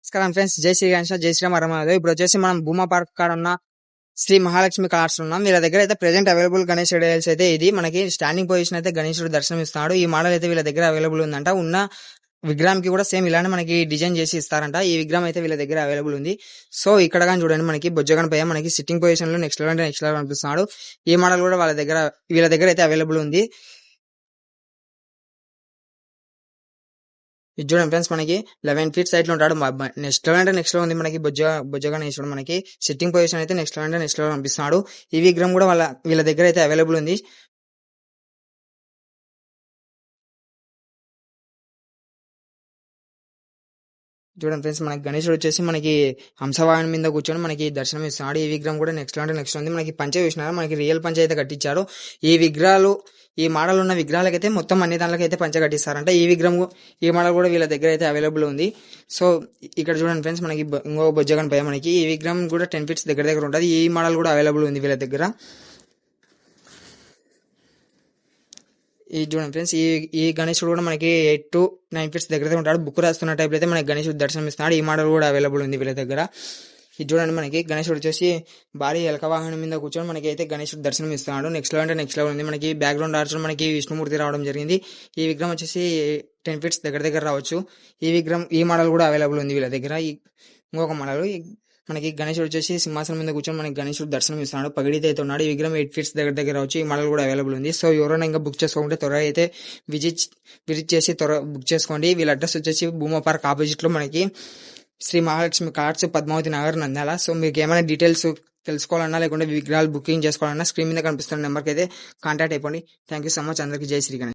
నమస్కారం ఫ్రెండ్స్, జై శ్రీ గణేష్, జై శ్రీరామ్ వరమహాదేవ్. ఇప్పుడు వచ్చేసి మనం భూమా పార్క్ కాడ ఉన్న శ్రీ మహాలక్ష్మి కార్డ్స్ ఉన్నాం. వీళ్ళ దగ్గర అయితే ప్రెసెంట్ అవైలబుల్ గణేష్ డీటెయిల్స్ అయితే ఇది మనకి స్టాండింగ్ పొజిషన్ అయితే గణేశుడు దర్శనం ఇస్తున్నాడు. ఈ మోడల్ అయితే వీళ్ళ దగ్గర అవైలబుల్ ఉందంట. ఉన్న విగ్రహం కి కూడా సేమ్ ఇలానే మనకి డిజైన్ చేసి ఇస్తారంట. ఈ విగ్రహం అయితే వీళ్ళ దగ్గర అవైలబుల్ ఉంది. సో ఇక్కడ కానీ చూడండి, మనకి బొజ్జగణపై మనకి సిట్టింగ్ పొజిషన్ లో నెక్స్ట్ లెవెల్ అంటే నెక్స్ట్ లెవెల్ అనిపిస్తున్నాడు. ఈ మోడల్ కూడా వీళ్ళ దగ్గర అయితే అవైలబుల్ ఉంది. ఇది చూడండి ఫ్రెండ్స్, మనకి 11 feet సైట్ లో ఉంటాడు. నెక్స్ట్ లెవెల్ అంటే నెక్స్ట్ లెవెల్ ఉంది. మనకి బొజ్జగణేశుడు మనకి సిట్టింగ్ పొజిషన్ అయితే నెక్స్ట్ లెవెల్ అంటే నెక్స్ట్ లెవెల్ అనిపిస్తున్నాడు. ఈ విగ్రహం కూడా వీళ్ళ దగ్గర అయితే అవైలబుల్ ఉంది. చూడండి ఫ్రెండ్స్, మనకి గణేశుడు వచ్చేసి మనకి హంసవాహనం మీద కూర్చొని మనకి దర్శనం ఇస్తున్నాడు. ఈ విగ్రహం కూడా నెక్స్ట్ అంటే నెక్స్ట్ ఉంది. మనకి పంచ చూసినారు, మనకి రియల్ పంచ అయితే కట్టించారు. ఈ మోడల్ ఉన్న విగ్రహాలకైతే మొత్తం అన్ని దానికైతే పంచ కట్టిస్తారంట. ఈ మోడల్ కూడా వీళ్ళ దగ్గర అయితే అవైలబుల్ ఉంది. సో ఇక్కడ చూడండి ఫ్రెండ్స్, మనకి ఇంకో బొజ్జగన్ పై మనకి ఈ విగ్రహం కూడా 10 feet దగ్గర ఉంటుంది. ఈ మోడల్ కూడా అవైలబుల్ ఉంది వీళ్ళ దగ్గర. ఈ చూడండి ఫ్రెండ్స్, ఈ గణేశుడు కూడా మనకి 8 to 9 feet దగ్గర ఉంటాడు. బుక్ రాస్తున్న టైప్ అయితే మనకి గణేశుడు దర్శనం ఇస్తున్నాడు. ఈ మోడల్ కూడా అవైలబుల్ ఉంది వీళ్ళ దగ్గర. ఇది చూడండి, మనకి గణేశుడు వచ్చేసి భారీ ఎలక వాహనం మీద కూర్చొని మనకి అయితే గణేశుడు దర్శనం ఇస్తున్నాడు. నెక్స్ట్ లెవెల్ అంటే నెక్స్ట్ లెవెల్ ఉంది. మనకి బ్యాక్గ్రౌండ్ ఆర్చ్ మనకి విష్ణుమూర్తి రావడం జరిగింది. ఈ విగ్రహం వచ్చేసి 10 feet దగ్గర రావచ్చు. ఈ మోడల్ కూడా అవైలబుల్ ఉంది వీళ్ళ దగ్గర. ఇంకొక మోడల్ మనకి గణేశుడు వచ్చేసి సింహాసనం మీద కూర్చొని మనకి గణేశుడు దర్శనం ఇస్తున్నాడు. పగిడితే అయితే ఉన్నాడు. ఈ విగ్రహం 8 feet దగ్గర రావచ్చు. ఈ మోడల్ కూడా అవైలబుల్ ఉంది. సో ఎవరైనా ఇంకా బుక్ చేసుకోకుంటే త్వరగా అయితే విజిట్ చేసి బుక్ చేసుకోండి. వీళ్ళ అడ్రస్ వచ్చేసి భూమా పార్క్ ఆపోజిట్ లో మనకి శ్రీ మహాలక్ష్మి కార్డ్స్, పద్మావతి నగర్, నంద్యాల. సో మీకు ఏమైనా డీటెయిల్స్ తెలుసుకోవాలన్నా లేకుంటే విగ్రహాలు బుకింగ్ చేసుకోవాలన్నా స్క్రీన్ మీద కనిపిస్తున్న నెంబర్కి అయితే కాంటాక్ట్ అయిపోండి. Thank you so much. అందరికీ జై శ్రీ గణేష్.